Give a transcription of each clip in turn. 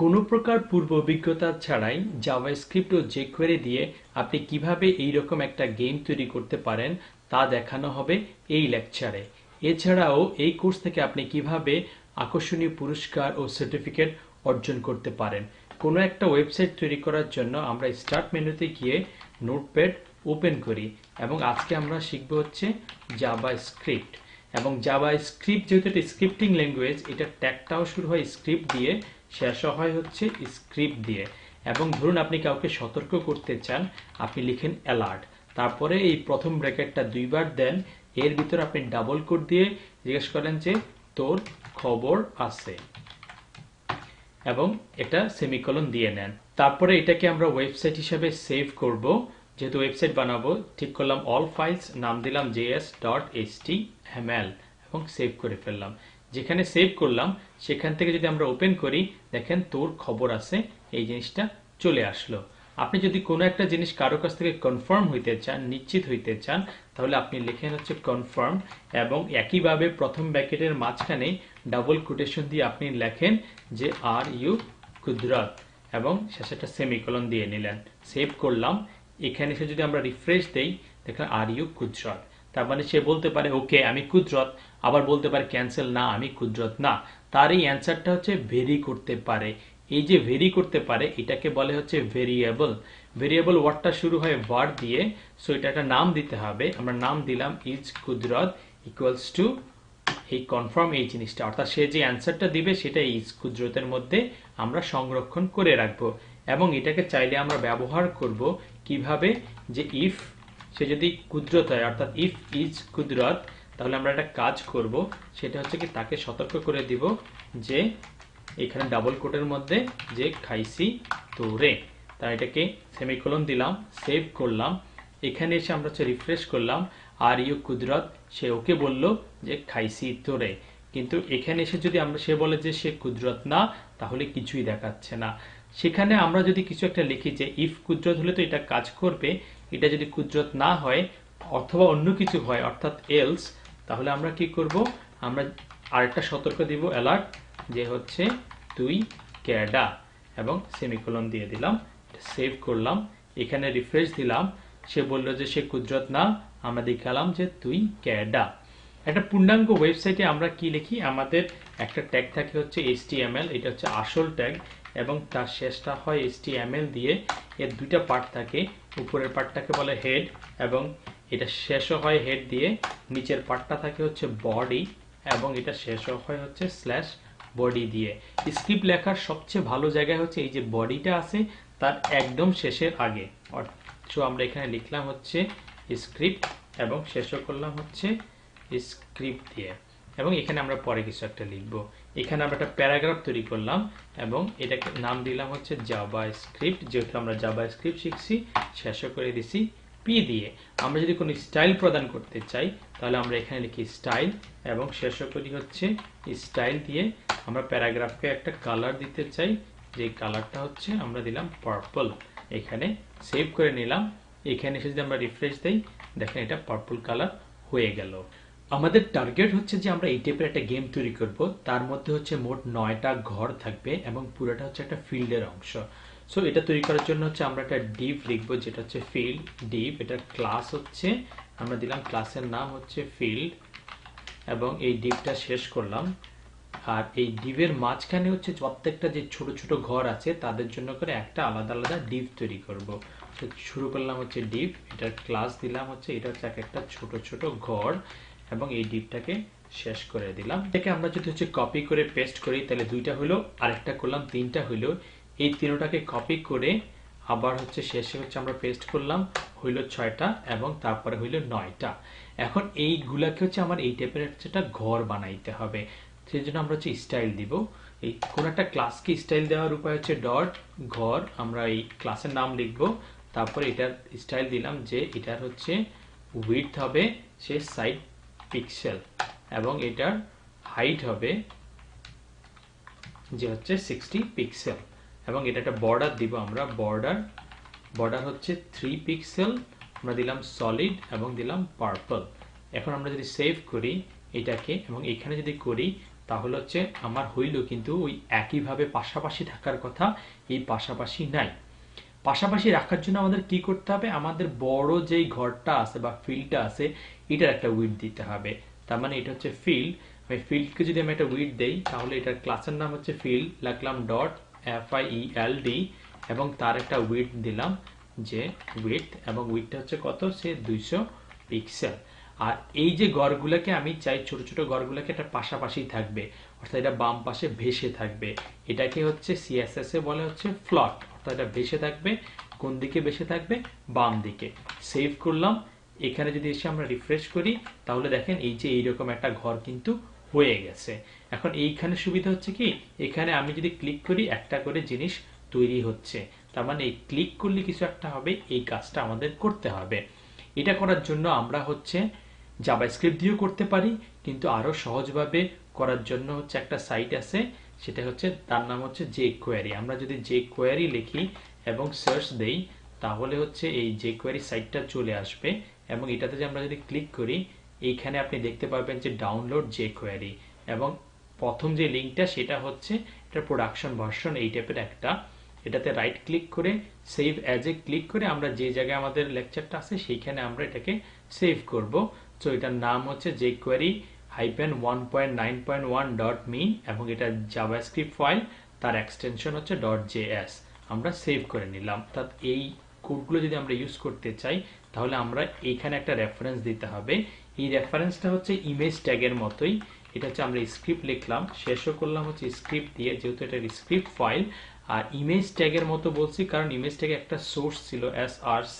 কোনো প্রকার পূর্ব অভিজ্ঞতা ছাড়াই জাভাস্ক্রিপ্ট ও jQuery দিয়ে আপনি কিভাবে এইরকম একটা গেম তৈরি করতে পারেন তা দেখানো হবে এই লেকচারে। এছাড়াও এই কোর্স থেকে আপনি কিভাবে আকর্ষণীয় পুরস্কার ও সার্টিফিকেট অর্জন করতে পারেন। কোনো একটা ওয়েবসাইট তৈরি করার জন্য আমরা স্টার্ট মেনুতে গিয়ে নোটপ্যাড ওপেন করি এবং আজকে আমরা শিখব হচ্ছে জাভাস্ক্রিপ্ট। এবং জাভাস্ক্রিপ্ট যেহেতু একটা স্ক্রিপ্টিং ল্যাঙ্গুয়েজ, এটা ট্যাগটাও শুরু হয় স্ক্রিপ্ট দিয়ে, শেষও হয় হচ্ছে স্ক্রিপ্ট দিয়ে। এবং ধরুন আপনি কাউকে সতর্ক করতে চান, আপনি লিখেন অ্যালার্ট, তারপরে এই প্রথম ব্র্যাকেটটা দুইবার দেন, এর ভিতরে আপনি ডাবল কোট দিয়ে জিজ্ঞেস করেন যে তোর খবর আছে এবং এটা সেমিকোলন দিয়ে নেন। তারপরে এটাকে আমরা ওয়েবসাইট হিসেবে সেভ করব। যেহেতু ওয়েবসাইট বানাবো, ঠিক করলাম অল ফাইলস, নাম দিলাম js.html এবং সেভ করে ফেললাম। যেখানে সেভ করলাম সেখান থেকে যদি আমরা ওপেন করি, দেখেন তোর খবর আছে, এই জিনিসটা চলে আসলো। আপনি যদি কোনো একটা জিনিস কারো কাছ থেকে কনফার্ম হইতে চান, নিশ্চিত হইতে চান, তাহলে আপনি লিখেন হচ্ছে কনফার্ম এবং একইভাবে প্রথম ব্র্যাকেটের মাঝখানে ডাবল কোটেশন দিয়ে আপনি লেখেন যে আর ইউ কুদরত এবং শেষে একটা সেমিকোলন দিয়ে নিলেন। সেভ করলাম। এখানে এসে যদি আমরা রিফ্রেশ দেই, দেখলাম আর ইউ কুদরত, তার মানে সে বলতে পারে ওকে আমি কুদরত, আবার বলতে পারে ক্যান্সেল না আমি কুদরত না। তার এই অ্যান্সারটা হচ্ছে ভেরি করতে পারে। এই যে ভেরি করতে পারে এটাকে বলে হচ্ছে ভেরিয়েবল। ভেরিয়েবল ওয়ার্ডটা শুরু হয় ভার দিয়ে, সো এটা একটা নাম দিতে হবে। আমরা নাম দিলাম ইজ কুদরত ইকুয়ালস টু এই কনফার্ম এই জিনিসটা, অর্থাৎ সে যে অ্যান্সারটা দিবে সেটা ইজ কুদরতের মধ্যে আমরা সংরক্ষণ করে রাখবো। এবং এটাকে চাইলে আমরা ব্যবহার করব কিভাবে, যে ইফ সে যদি কুদরত হয়, অর্থাৎ ইফ ইজ কুদরত, তাহলে আমরা একটা কাজ করব, সেটা হচ্ছে কি তাকে সতর্ক করে দিব যে এখানে ডাবল কোটের মধ্যে যে খাইছি তোরে। তাই এটাকে সেমিকোলন দিলাম, সেভ করলাম। এখানে এসে আমরা হচ্ছে রিফ্রেশ করলাম আর ইউ কুদরত, সে ওকে বলল যে খাইছি তোরে। কিন্তু এখানে এসে যদি আমরা সে বলে যে সে কুদরত না, তাহলে কিছুই দেখাচ্ছে না। সেখানে আমরা যদি কিছু একটা লিখি যে ইফ কুদরত হলে তো এটা কাজ করবে, এটা যদি কুদরত না হয় অথবা অন্য কিছু হয় অর্থাৎ এলস, তাহলে আমরা কি করব, আমরা আরেকটা সতর্ক দিব অ্যালার্ট, যে হচ্ছে তুই ক্যাডা এবং সেমিকোলন দিয়ে দিলাম। সেভ করলাম। এখানে রিফ্রেশ দিলাম, সে বলল যে সে কুদরত না, আমরা দেখালাম যে তুই ক্যাডা। একটা পূর্ণাঙ্গ ওয়েবসাইটে আমরা কি লিখি, আমাদের একটা ট্যাগ থাকে হচ্ছে HTML, এটা হচ্ছে আসল ট্যাগ এবং তার শেষটা হয় HTML দিয়ে। এর দুইটা পার্ট থাকে, উপরের পার্টটাকে বলে হেড এবং এটা শেষও হয় হেড দিয়ে, নিচের পার্টটা থাকে হচ্ছে বডি এবং এটা শেষও হয় হচ্ছে স্ল্যাশ বডি দিয়ে। স্ক্রিপ্ট লেখার সবচেয়ে ভালো জায়গায় হচ্ছে এই যে বডিটা আছে তার একদম শেষের আগে। সো আমরা এখানে লিখলাম হচ্ছে স্ক্রিপ্ট এবং শেষও করলাম হচ্ছে স্ক্রিপ্ট দিয়ে এবং এখানে আমরা পরে কিছু একটা লিখব। এখানে আমরা একটা প্যারাগ্রাফ তৈরি করলাম এবং এটাকে নাম দিলাম হচ্ছে জাভাস্ক্রিপ্ট, যেহেতু আমরা জাভাস্ক্রিপ্ট শিখছি। শেষও করে দিছি পি দিয়ে। আমরা যদি কোনো স্টাইল প্রদান করতে চাই তাহলে আমরা এখানে লিখি স্টাইল এবং শেষও করি হচ্ছে স্টাইল দিয়ে। আমরা প্যারাগ্রাফকে একটা কালার দিতে চাই, যে কালারটা হচ্ছে আমরা দিলাম পার্পল। এখানে সেভ করে নিলাম। এখানে এসে যদি আমরা রিফ্রেশ দেই, দেখেন এটা পার্পল কালার হয়ে গেল। আমাদের টার্গেট হচ্ছে যে আমরা এই টাইপের একটা গেম তৈরি করব, তার মধ্যে হচ্ছে মোট 9টা ঘর থাকবে এবং পুরোটা হচ্ছে একটা ফিল্ডের অংশ। সো এটা তৈরি করার জন্য হচ্ছে আমরা একটা ডিভ লিখবো, যেটা হচ্ছে ফিল্ড ডিভ। এটার ক্লাস হচ্ছে আমরা দিলাম, ক্লাসের নাম হচ্ছে ফিল্ড এবং এই ডিভটা শেষ করলাম। আর এই ডিভের মাঝখানে হচ্ছে প্রত্যেকটা যে ছোট ছোট ঘর আছে তাদের জন্য করে একটা আলাদা আলাদা ডিভ তৈরি করব। তো শুরু করলাম হচ্ছে ডিভ, এটার ক্লাস দিলাম হচ্ছে, এটা হচ্ছে একটা ছোট ছোট ঘর এবং এই ডিভটাকে শেষ করে দিলাম। এটাকে আমরা যদি হচ্ছে কপি করে পেস্ট করি তাহলে দুইটা হলো, আরেকটা করলাম তিনটা হলো। এই তিনটাকে কপি করে আবার হচ্ছে শেষে হচ্ছে আমরা পেস্ট করলাম, হইল 6টা এবং তারপরে হইল 9টা। এখন এইগুলাকে হচ্ছে আমার এই টাইপের একটা ঘর বানাইতে হবে। সেই জন্য আমরা হচ্ছে স্টাইল দিব। এই কোন একটা ক্লাসকে স্টাইল দেওয়ার উপায় হচ্ছে ডট ঘর, আমরা এই ক্লাসের নাম লিখব, তারপরে এটার স্টাইল দিলাম যে এটার হচ্ছে উইডথ হবে সে 60 পিক্সেল এবং এটার হাইট হবে যে হচ্ছে 60 পিক্সেল এবং এটা একটা বর্ডার দিব, আমরা বর্ডার হচ্ছে 3 পিক্সেল, আমরা দিলাম সলিড এবং দিলাম পার্পল। এখন আমরা যদি সেভ করি এটাকে এবং এখানে যদি করি তাহলে হচ্ছে আমার হইল, কিন্তু ওই একইভাবে পাশাপাশি থাকার কথা, এই পাশাপাশি নাই। পাশাপাশি রাখার জন্য আমাদের কি করতে হবে, আমাদের বড় যেই ঘরটা আছে বা ফিল্ডটা আছে এটার একটা উইডথ দিতে হবে। তার মানে এটা হচ্ছে ফিল্ড, আমি ফিল্ডকে যদি আমি একটা উইডথ দেই তাহলে এটার ক্লাসের নাম হচ্ছে ফিল্ড, লিখলাম ডট FIELD এবং তার একটা উইডথ দিলাম যে উইডথ, এবং উইডথটা হচ্ছে কত, সে 200 পিক্সেল। আর এই যে ঘরগুলোকে আমি চাই ছোট ছোট ঘরগুলোকে এটা পাশাপাশি থাকবে, অর্থাৎ এটা বাম পাশে ভেসে থাকবে। এটাকে হচ্ছে CSS এ বলে হচ্ছে ফ্লট, অর্থাৎ এটা ভেসে থাকবে। কোন দিকে ভেসে থাকবে, বাম দিকে। সেভ করলাম। এখানে যদি এসে আমরা রিফ্রেশ করি তাহলে দেখেন এই যে এইরকম একটা ঘর কিন্তু হয়ে গেছে। এখন এইখানে সুবিধা হচ্ছে কি, এখানে আমি যদি ক্লিক করি একটা করে জিনিস তৈরি হচ্ছে, তার মানে এই ক্লিক করলে কিছু একটা হবে, এই কাজটা আমাদের করতে হবে। এটা করার জন্য আমরা হচ্ছে জাভাস্ক্রিপ্ট দিয়েও করতে পারি, কিন্তু আরো সহজভাবে করার জন্য হচ্ছে একটা সাইট আছে, সেটা হচ্ছে তার নাম হচ্ছে jQuery। আমরা যদি jQuery লিখি এবং সার্চ দেই তাহলে হচ্ছে এই jQuery সাইটটা চলে আসবে, এবং এটাতে যে আমরা যদি ক্লিক করি এইখানে আপনি দেখতে পাবেন যে ডাউনলোড jQuery, এবং প্রথম যে লিঙ্কটা সেটা হচ্ছে এটা প্রোডাকশন ভার্সন এই টাইপের একটা। এটাতে রাইট ক্লিক করে সেভ অ্যাজ এ ক্লিক করে আমরা যে জায়গায় আমাদের লেকচারটা আছে সেইখানে আমরা এটাকে সেভ করব। সো এটার নাম হচ্ছে jQuery -1.9.1.me এবং এটা জাভাস্ক্রিপ্ট ফাইল, তার এক্সটেনশন হচ্ছে .js। আমরা সেভ করে নিলাম। অর্থাৎ এই কোডগুলো যদি আমরা ইউজ করতে চাই তাহলে আমরা এইখানে একটা রেফারেন্স দিতে হবে। এই রেফারেন্সটা হচ্ছে ইমেজ ট্যাগের মতোই, এটা হচ্ছে আমরা স্ক্রিপ্ট লিখলাম, শেষও করলাম হচ্ছে স্ক্রিপ্ট দিয়ে, যেহেতু এটা স্ক্রিপ্ট ফাইল। আর ইমেজ ট্যাগের মতো বলছি কারণ ইমেজ ট্যাগে একটা সোর্স ছিল src,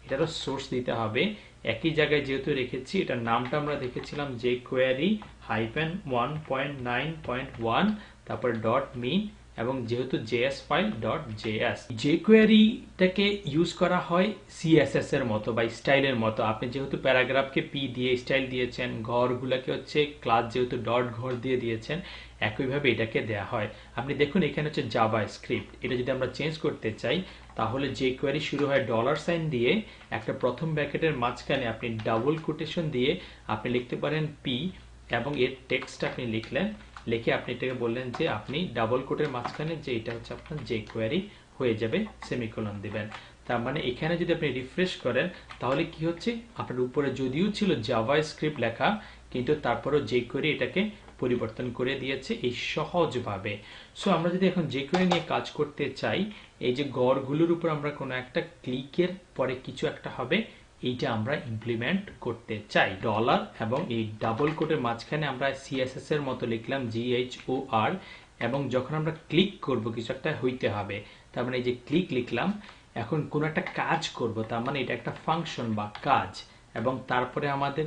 এটারও সোর্স দিতে হবে। একই জায়গায় যেহেতু রেখেছি, এটার নামটা আমরা দেখেছিলাম jQuery -1.9.1 তারপর .me, এবং যেহেতু js ফাইল .js। jQueryটাকে ইউজ করা হয় CSS এর মতো বা স্টাইলের মতো। আপনি যেহেতু প্যারাগ্রাফকে p দিয়ে স্টাইল দিয়েছেন, ঘরগুলোকে হচ্ছে ক্লাস যেহেতু ডট ঘর দিয়ে দিয়েছেন, একইভাবে এটাকে দেয়া হয়। আপনি দেখুন এখানে হচ্ছে জাভাস্ক্রিপ্ট, এটা যদি আমরা চেঞ্জ করতে চাই তাহলে jQuery শুরু হয় $সাইন দিয়ে, একটা প্রথম ব্র্যাকেটের মাঝখানে আপনি ডাবল কোটেশন দিয়ে আপনি লিখতে পারেন p, এবং এর টেক্সট আপনি লিখলেন, লিখে আপনি এটাকে বললেন যে আপনি ডাবল কোটের মাঝখানে যে এটা হচ্ছে আপনার jQuery হয়ে যাবে, সেমিকোলন দিবেন। তার মানে এখানে যদি আপনি রিফ্রেশ করেন তাহলে কি হচ্ছে, আপনার উপরে যদিও ছিল জাভাস্ক্রিপ্ট লেখা কিন্তু তারপরও jQuery এটাকে পরিবর্তন করে দিয়েছে এই সহজভাবে। সো আমরা যদি এখন jQuery নিয়ে কাজ করতে চাই, এই যে গড়গুলোর উপর আমরা কোনো একটা ক্লিকের পরে কিছু একটা হবে, এইটা আমরা ইমপ্লিমেন্ট করতে চাই। ডলার এবং এই ডাবল কোটের মাঝখানে আমরা CSS এর মতো লিখলাম GHOR, এবং যখন আমরা ক্লিক করব কিছু একটা হইতে হবে, তার মানে এই যে ক্লিক লিখলাম, এখন কোন একটা কাজ করব, তার মানে এটা একটা ফাংশন বা কাজ, এবং তারপরে আমাদের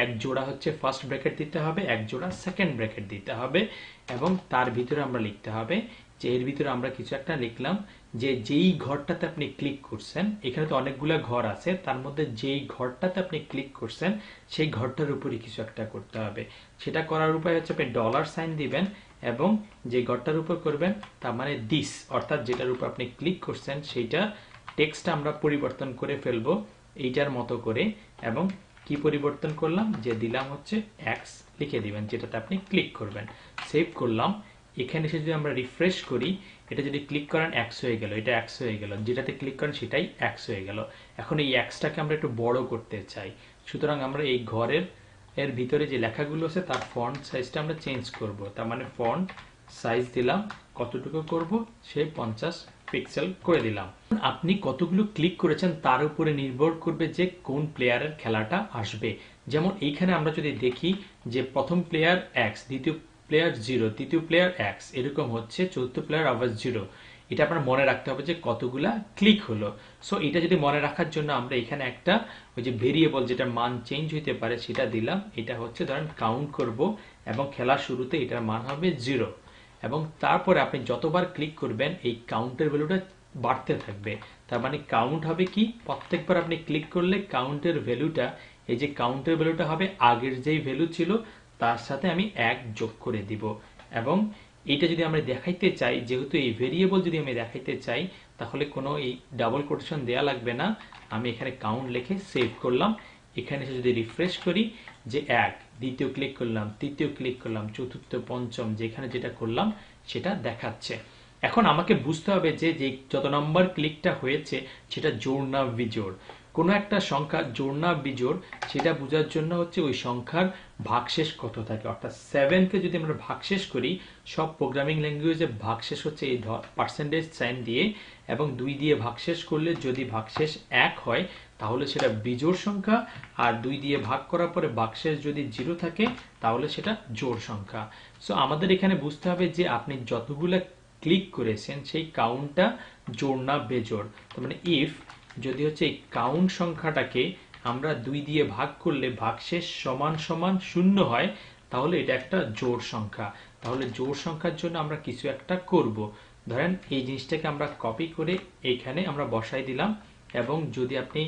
এক জোড়া হচ্ছে ফার্স্ট ব্র্যাকেট দিতে হবে, এক জোড়া সেকেন্ড ব্র্যাকেট দিতে হবে, এবং তার ভিতরে আমরা লিখতে হবে যে এর ভিতরে আমরা কিছু একটা লিখলাম যে যেই ঘরটাতে আপনি ক্লিক করছেন, এখানে তো অনেকগুলো ঘর আছে, তার মধ্যে যেই ঘরটাতে আপনি ক্লিক করছেন সেই ঘরটার উপরে কিছু একটা করতে হবে। সেটা করার উপায় হচ্ছে আপনি $সাইন দিবেন এবং যে ঘরটার উপর করবেন তার মানে দিস, অর্থাৎ যেটার উপর আপনি ক্লিক করছেন সেইটা টেক্সট আমরা পরিবর্তন করে ফেলবো এইটার মতো করে। এবং কি পরিবর্তন করলাম, যে দিলাম হচ্ছে x লিখে দিবেন যেটাতে আপনি ক্লিক করবেন। সেভ করলাম। এখানে এসে যদি আমরা রিফ্রেশ করি, এটা যদি ক্লিক করেন x হয়ে গেল, এটা x হয়ে গেল, যেটাতে ক্লিক করেন সেটাই x হয়ে গেল। এখন এই xটাকে আমরা একটু বড় করতে চাই, সুতরাং আমরা এই ঘরের ভিতরে যে লেখাগুলো আছে তার ফন্ট সাইজটা আমরা চেঞ্জ করব। তার মানে ফন্ট সাইজ দিলাম, কতটুকু করব, সে 50 পিক্সেল করে দিলাম। আপনি কতগুলো ক্লিক করেছেন তার উপরে নির্ভর করবে যে কোন প্লেয়ারের খেলাটা আসবে। যেমন এইখানে আমরা যদি দেখি যে প্রথম প্লেয়ার x, দ্বিতীয় প্লেয়ার 0, তৃতীয় প্লেয়ার x, এরকম হচ্ছে, চতুর্থ প্লেয়ার আবার 0। এটা আপনার মনে রাখতে হবে যে কতগুলা ক্লিক হলো। সো এটা যদি মনে রাখার জন্য আমরা এখানে একটা ওই যে ভেরিয়েবল যেটা মান চেঞ্জ হইতে পারে সেটা দিলাম। এটা হচ্ছে ধরেন কাউন্ট করব, এবং খেলার শুরুতে এটার মান হবে 0, এবং তারপরে আপনি যতবার ক্লিক করবেন এই কাউন্টের ভ্যালুটা বাড়তে থাকবে। তার মানে কাউন্ট হবে কি, প্রত্যেকবার আপনি ক্লিক করলে কাউন্টের ভ্যালুটা, এই যে কাউন্টের ভ্যালুটা হবে আগের যেই ভ্যালু ছিল তার সাথে আমি 1 যোগ করে দিব। এবং এইটা যদি আমরা দেখাইতে চাই, যেহেতু এই ভেরিয়েবল যদি আমি দেখাইতে চাই তাহলে কোনো এই ডাবল কোটেশন দেয়া লাগবে না, আমি এখানে কাউন্ট লিখে সেভ করলাম। এখানে এসে যদি রিফ্রেশ করি যে এক, দ্বিতীয় ক্লিক করলাম, তৃতীয় ক্লিক করলাম, চতুর্থ, পঞ্চম, যেখানে যেটা করলাম সেটা দেখাচ্ছে। এখন আমাকে বুঝতে হবে যে যে যত নম্বর ক্লিকটা হয়েছে সেটা জোড় না বিজোড়। কোনো একটা সংখ্যা জোড় না বিজোড় সেটা বোঝার জন্য হচ্ছে ওই সংখ্যার ভাগশেষ কত থাকে। অর্থাৎ 7কে যদি আমরা ভাগশেষ করি, সব প্রোগ্রামিং ল্যাঙ্গুয়েজে ভাগশেষ হচ্ছে এই পার্সেন্টেজ সাইন দিয়ে, এবং 2 দিয়ে ভাগশেষ করলে যদি ভাগশেষ 1 হয় তাহলে সেটা বিজোড় সংখ্যা, আর 2 দিয়ে ভাগ করার পরে ভাগশেষ যদি 0 থাকে তাহলে সেটা জোড় সংখ্যা। সো আমাদের এখানে বুঝতে হবে যে আপনি যতগুলো ক্লিক করেছেন সেই কাউন্টটা জোড় না বেজোড়। তার মানে ইফ যদি হচ্ছে এই কাউন্ট সংখ্যাটাকে আমরা 2 দিয়ে ভাগ করলে ভাগশেষ সমান সমান 0 হয় তাহলে এটা একটা জোড় সংখ্যা। তাহলে জোড় সংখ্যার জন্য আমরা কিছু একটা করব। ধরেন এই জিনিসটাকে আমরা কপি করে এইখানে আমরা বসাই দিলাম, এবং যদি আপনি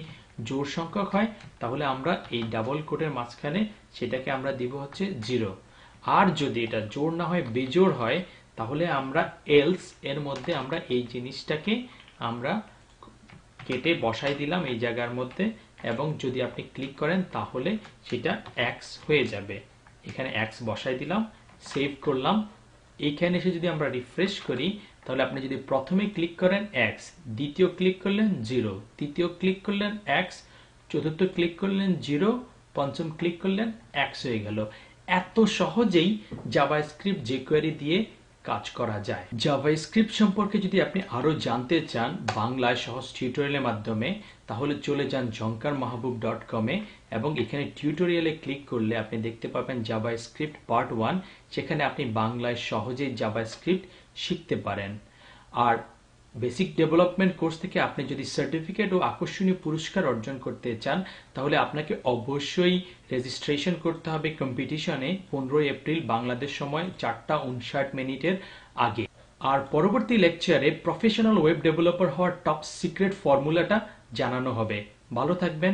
জোড় সংখ্যক হয় তাহলে আমরা এই ডাবল কোটের মাঝখানে সেটাকে আমরা দিব হচ্ছে 0। আর যদি এটা জোড় না হয় বেজোড় হয় তাহলে আমরা এলস এর মধ্যে আমরা এই জিনিসটাকে আমরা কেটে বসাই দিলাম এই জায়গার মধ্যে, এবং যদি আপনি ক্লিক করেন তাহলে সেটা এক্স হয়ে যাবে। এখানে এক্স বসাই দিলাম, সেভ করলাম। এইখানে এসে যদি আমরা রিফ্রেশ করি তাহলে আপনি যদি প্রথমে ক্লিক করেন এক্স, দ্বিতীয় ক্লিক করলেন 0, তৃতীয় ক্লিক করলেন এক্স, চতুর্থ ক্লিক করলেন 0, পঞ্চম ক্লিক করলেন এক্স হয়ে গেল। এত সহজেই জাভাস্ক্রিপ্ট jQuery দিয়ে কাজ করা যায়। জাভাস্ক্রিপ্ট সম্পর্কে যদি আপনি আরো জানতে চান বাংলায় সহজ টিউটোরিয়ালের মাধ্যমে, তাহলে চলে যান jhankarmahabub.com এ, এবং এখানে টিউটোরিয়ালে ক্লিক করলে আপনি দেখতে পাবেন জাভাস্ক্রিপ্ট পার্ট 1। সেখানে আপনি বাংলায় সহজেই জাভাস্ক্রিপ্ট শিখতে পারেন। আর বেসিক ডেভেলপমেন্ট কোর্স থেকে আপনি যদি সার্টিফিকেট ও আকর্ষণীয় পুরস্কার অর্জন করতে চান তাহলে আপনাকে অবশ্যই রেজিস্ট্রেশন করতে হবে কম্পিটিশনে 15 এপ্রিল বাংলাদেশ সময় 4:59 আগে। আর পরবর্তী লেকচারে প্রফেশনাল ওয়েব ডেভেলপার হওয়ার টপ সিক্রেট ফর্মুলাটা জানানো হবে। ভালো থাকবেন।